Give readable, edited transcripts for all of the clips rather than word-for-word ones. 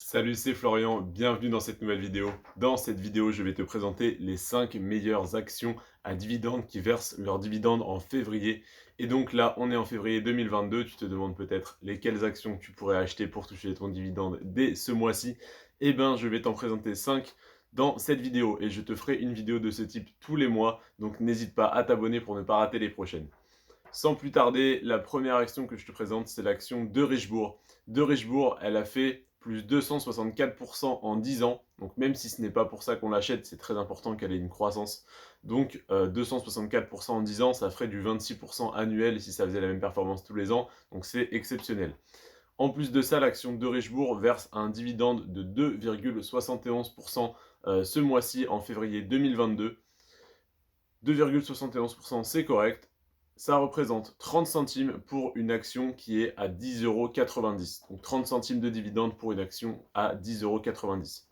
Salut, c'est Florian, bienvenue dans cette nouvelle vidéo. Dans cette vidéo, je vais te présenter les 5 meilleures actions à dividendes qui versent leurs dividendes en février. Et donc là, on est en février 2022, tu te demandes peut-être lesquelles actions tu pourrais acheter pour toucher ton dividende dès ce mois-ci. Eh bien, je vais t'en présenter 5 dans cette vidéo et je te ferai une vidéo de ce type tous les mois, donc n'hésite pas à t'abonner pour ne pas rater les prochaines. Sans plus tarder, la première action que je te présente, c'est l'action de Richebourg. De Richebourg, elle a fait plus 264% en 10 ans. Donc même si ce n'est pas pour ça qu'on l'achète, c'est très important qu'elle ait une croissance. Donc 264% en 10 ans, ça ferait du 26% annuel si ça faisait la même performance tous les ans. Donc c'est exceptionnel. En plus de ça, l'action de Richebourg verse un dividende de 2,71% ce mois-ci en février 2022. 2,71%, c'est correct. Ça représente 30 centimes pour une action qui est à 10,90 €. Donc 30 centimes de dividende pour une action à 10,90 €.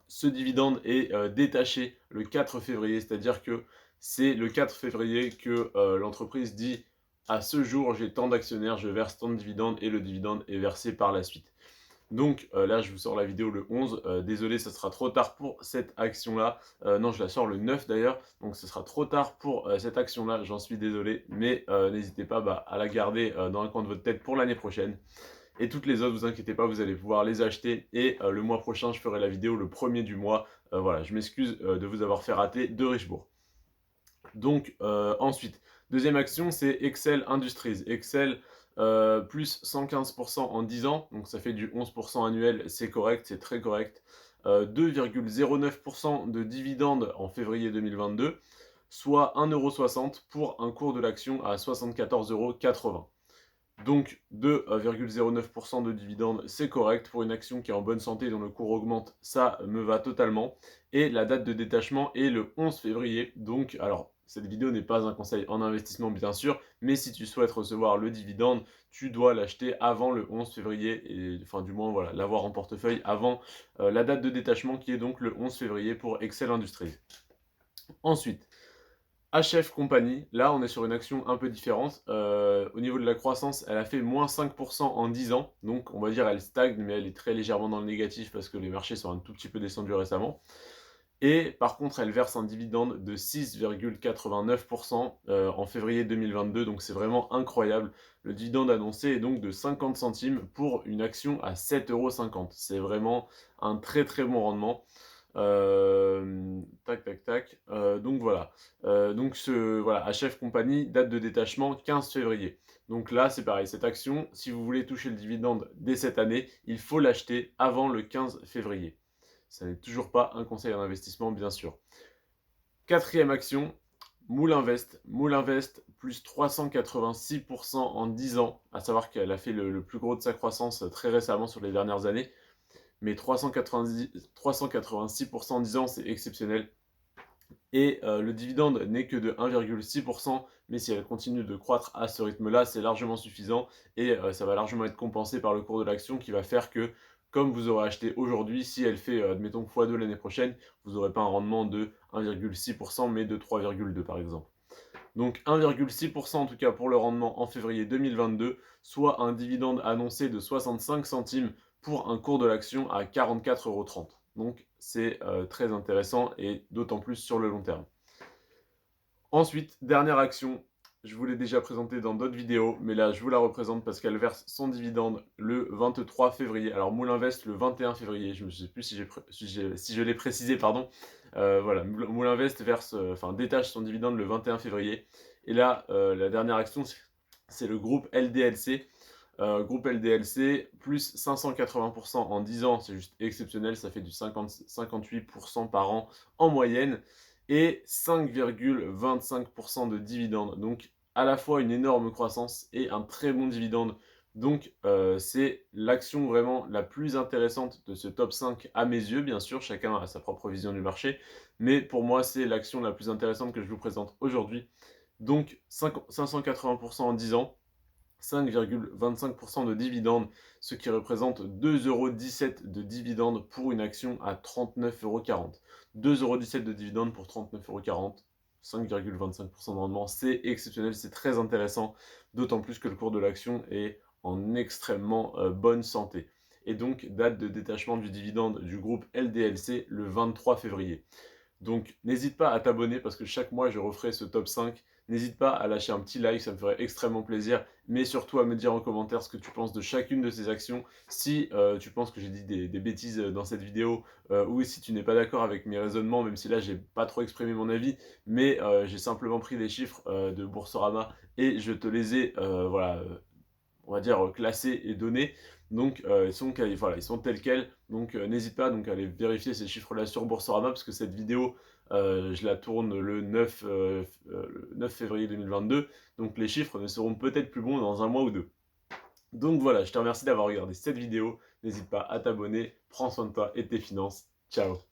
Ce dividende est détaché le 4 février, c'est-à-dire que c'est le 4 février que l'entreprise dit à ce jour, j'ai tant d'actionnaires, je verse tant de dividendes et le dividende est versé par la suite. Donc là, je vous sors la vidéo le 11. Désolé, ça sera trop tard pour cette action-là. Non, je la sors le 9 d'ailleurs. Donc ce sera trop tard pour cette action-là. J'en suis désolé. Mais n'hésitez pas à la garder dans un coin de votre tête pour l'année prochaine. Et toutes les autres, vous inquiétez pas, vous allez pouvoir les acheter. Et le mois prochain, je ferai la vidéo le premier du mois. Voilà, je m'excuse de vous avoir fait rater de Richebourg. Donc ensuite, deuxième action, c'est Excel Industries. Excel, plus 115% en 10 ans, donc ça fait du 11% annuel, c'est correct, c'est très correct. 2,09% de dividendes en février 2022, soit 1,60 € pour un cours de l'action à 74,80 €. Donc 2,09% de dividendes, c'est correct pour une action qui est en bonne santé et dont le cours augmente, ça me va totalement. Et la date de détachement est le 11 février. Donc, alors, cette vidéo n'est pas un conseil en investissement bien sûr, mais si tu souhaites recevoir le dividende, tu dois l'acheter avant le 11 février, et enfin du moins voilà, l'avoir en portefeuille avant la date de détachement qui est donc le 11 février pour Excel Industries. Ensuite, HF Company, là on est sur une action un peu différente. Au niveau de la croissance, elle a fait moins 5% en 10 ans. Donc on va dire elle stagne, mais elle est très légèrement dans le négatif parce que les marchés sont un tout petit peu descendus récemment. Et par contre, elle verse un dividende de 6,89% en février 2022. Donc c'est vraiment incroyable. Le dividende annoncé est donc de 50 centimes pour une action à 7,50 €. C'est vraiment un très très bon rendement. Tac, tac, tac. Donc voilà. Donc voilà, HF Company, date de détachement 15 février. Donc là, c'est pareil, cette action, si vous voulez toucher le dividende dès cette année, il faut l'acheter avant le 15 février. Ça n'est toujours pas un conseil en investissement, bien sûr. Quatrième action, Moulinvest. Moulinvest, plus 386% en 10 ans, à savoir qu'elle a fait le plus gros de sa croissance très récemment sur les dernières années. Mais 386% en 10 ans, c'est exceptionnel. Et le dividende n'est que de 1,6%, mais si elle continue de croître à ce rythme-là, c'est largement suffisant et ça va largement être compensé par le cours de l'action qui va faire que, comme vous aurez acheté aujourd'hui, si elle fait, admettons, x2 l'année prochaine, vous n'aurez pas un rendement de 1,6%, mais de 3,2 par exemple. Donc 1,6% en tout cas pour le rendement en février 2022, soit un dividende annoncé de 65 centimes pour un cours de l'action à 44,30 €. Donc c'est très intéressant et d'autant plus sur le long terme. Ensuite, dernière action, je vous l'ai déjà présentée dans d'autres vidéos, mais là je vous la représente parce qu'elle verse son dividende le 23 février. Alors Moulinvest le 21 février, je ne sais plus si je l'ai précisé, pardon. Voilà, Moulinvest verse, détache son dividende le 21 février. Et là, la dernière action, c'est le groupe LDLC. Groupe LDLC, plus 580% en 10 ans, c'est juste exceptionnel, ça fait du 58% par an en moyenne, et 5,25% de dividendes. Donc à la fois une énorme croissance et un très bon dividende. Donc c'est l'action vraiment la plus intéressante de ce top 5 à mes yeux, bien sûr, chacun a sa propre vision du marché, mais pour moi c'est l'action la plus intéressante que je vous présente aujourd'hui. Donc 580% en 10 ans, 5,25% de dividendes, ce qui représente 2,17 € de dividendes pour une action à 39,40 €. 2,17 € de dividendes pour 39,40 €, 5,25% de rendement, c'est exceptionnel, c'est très intéressant, d'autant plus que le cours de l'action est en extrêmement bonne santé. et donc date de détachement du dividende du groupe LDLC le 23 février. Donc n'hésite pas à t'abonner parce que chaque mois je referai ce top 5. N'hésite pas à lâcher un petit like, ça me ferait extrêmement plaisir. Mais surtout à me dire en commentaire ce que tu penses de chacune de ces actions. Si tu penses que j'ai dit des bêtises dans cette vidéo, ou si tu n'es pas d'accord avec mes raisonnements, même si là j'ai pas trop exprimé mon avis, mais j'ai simplement pris les chiffres de Boursorama et je te les ai voilà, on va dire, classés et donnés. Donc, voilà, ils sont tels quels. Donc, n'hésite pas donc, à aller vérifier ces chiffres-là sur Boursorama, parce que cette vidéo, je la tourne le 9 février 2022. Donc, les chiffres ne seront peut-être plus bons dans un mois ou deux. Donc voilà, je te remercie d'avoir regardé cette vidéo. N'hésite pas à t'abonner. Prends soin de toi et de tes finances. Ciao.